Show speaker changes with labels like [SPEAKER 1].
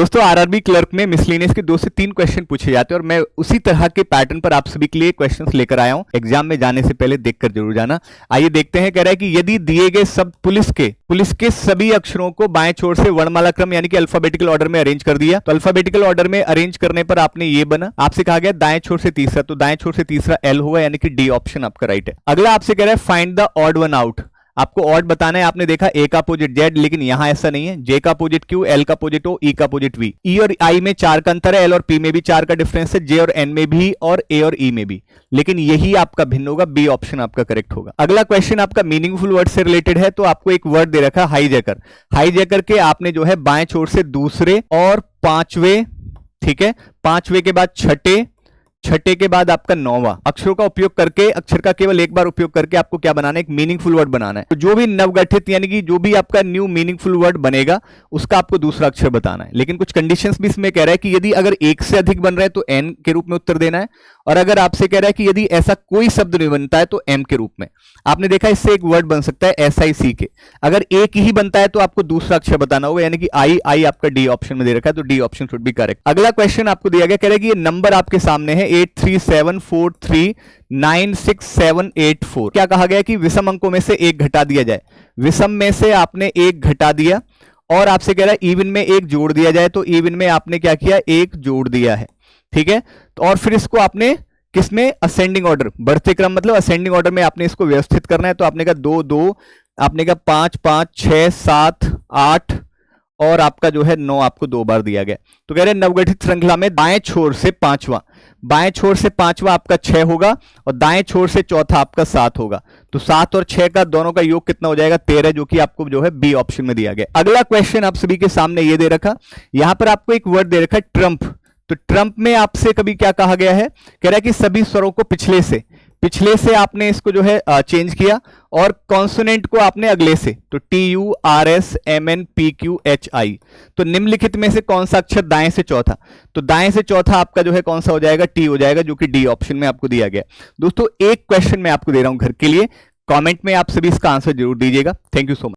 [SPEAKER 1] दोस्तों RRB clerk में miscellaneous के 2 से 3 क्वेश्चन पूछे जाते हैं और मैं उसी तरह के पैटर्न पर आप सभी के लिए क्वेश्चंस लेकर आया हूं। एग्जाम में जाने से पहले देखकर जरूर जाना। आइए देखते हैं, कह रहा है कि यदि दिए गए सब पुलिस के सभी अक्षरों को बाएं छोर से वर्णमाला क्रम यानी कि अल्फाबेटिकल ऑर्डर में अरेंज कर दिया, तो अल्फाबेटिकल ऑर्डर में अरेंज करने पर आपने ये बना। आपसे कहा गया दाएं छोर से तीसरा, तो दाएं छोर से तीसरा एल होगा यानी कि डी ऑप्शन आपका राइट है। अगला आपसे कह रहा है find the odd one out. आपको ऑड बताना है। आपने देखा ए का अपोजिट जेड, लेकिन यहां ऐसा नहीं है। जे का अपोजिट क्यू, एल का अपोजिट ओ, ई का अपोजिट वी। ई और आई में 4 का अंतर है, एल और पी में भी 4 का डिफरेंस है, जे और एन में भी और ए और ई में भी, लेकिन यही आपका भिन्न होगा। बी ऑप्शन आपका करेक्ट होगा। अगला क्वेश्चन आपका मीनिंगफुल वर्ड से रिलेटेड है, तो आपको एक वर्ड दे रखा है हाईजैकर। हाईजैकर के आपने जो है बाएं छोर से दूसरे और पांचवें, ठीक है, पांचवें के बाद छठे के बाद आपका 9वां अक्षरों का उपयोग करके, अक्षर का केवल एक बार उपयोग करके आपको क्या बनाना है, एक मीनिंगफुल वर्ड बनाना है। तो जो भी नवगठित यानी कि जो भी आपका न्यू मीनिंगफुल वर्ड बनेगा उसका आपको दूसरा अक्षर बताना है। लेकिन कुछ कंडीशंस भी इसमें कह रहा है कि यदि अगर एक से अधिक बन रहा है तो एन के रूप में उत्तर देना है, और अगर आपसे कह रहा है कि यदि ऐसा कोई शब्द नहीं बनता है तो एम के रूप में। आपने देखा इससे एक वर्ड बन सकता है SIC के, अगर एक ही बनता है तो आपको दूसरा अक्षर बताना होगा यानी कि आई आपका डी ऑप्शन में दे रखा है, तो D option should be correct. अगला क्वेश्चन आपको दिया गया, कह रहा है कि ये नंबर आपके सामने है 8374396784। क्या कहा गया कि विषम अंकों में से एक घटा दिया जाए। विषम में से आपने एक घटा दिया और आपसे कह रहा है इवन में एक जोड़ दिया जाए, तो इवन में आपने क्या किया, एक जोड़ दिया है, ठीक है। तो और फिर इसको आपने किसमें, असेंडिंग ऑर्डर, बढ़ते क्रम मतलब असेंडिंग ऑर्डर में आपने इसको व्यवस्थित करना है। तो आपने कहा 2 2, आपने कहा 5 5 6 7 8 और आपका जो है 9 आपको 2 बार दिया गया। तो कह रहे हैं नवगठित श्रृंखला में बाएं छोर से पांचवा आपका 6 होगा और दाएं छोर से चौथा आपका 7 होगा। तो 7 और 6 का दोनों का योग कितना हो जाएगा, 13, जो कि आपको जो है बी ऑप्शन में दिया गया। अगला क्वेश्चन आप सभी के सामने ये दे रखा, यहां पर आपको एक वर्ड दे रखा है ट्रंप। तो ट्रंप में आपसे कभी क्या कहा गया है, कह रहा है कि सभी स्वरों को पिछले से आपने इसको जो है चेंज किया और कॉन्सोनेंट को आपने अगले से, तो TURSMNPQHI। तो निम्नलिखित में से कौन सा अक्षर दाएं से चौथा, तो दाएं से चौथा आपका जो है कौन सा हो जाएगा, टी हो जाएगा, जो कि डी ऑप्शन में आपको दिया गया। दोस्तों एक क्वेश्चन मैं आपको दे रहा हूं घर के लिए, कमेंट में आप सभी इसका आंसर जरूर दीजिएगा। Thank you so much.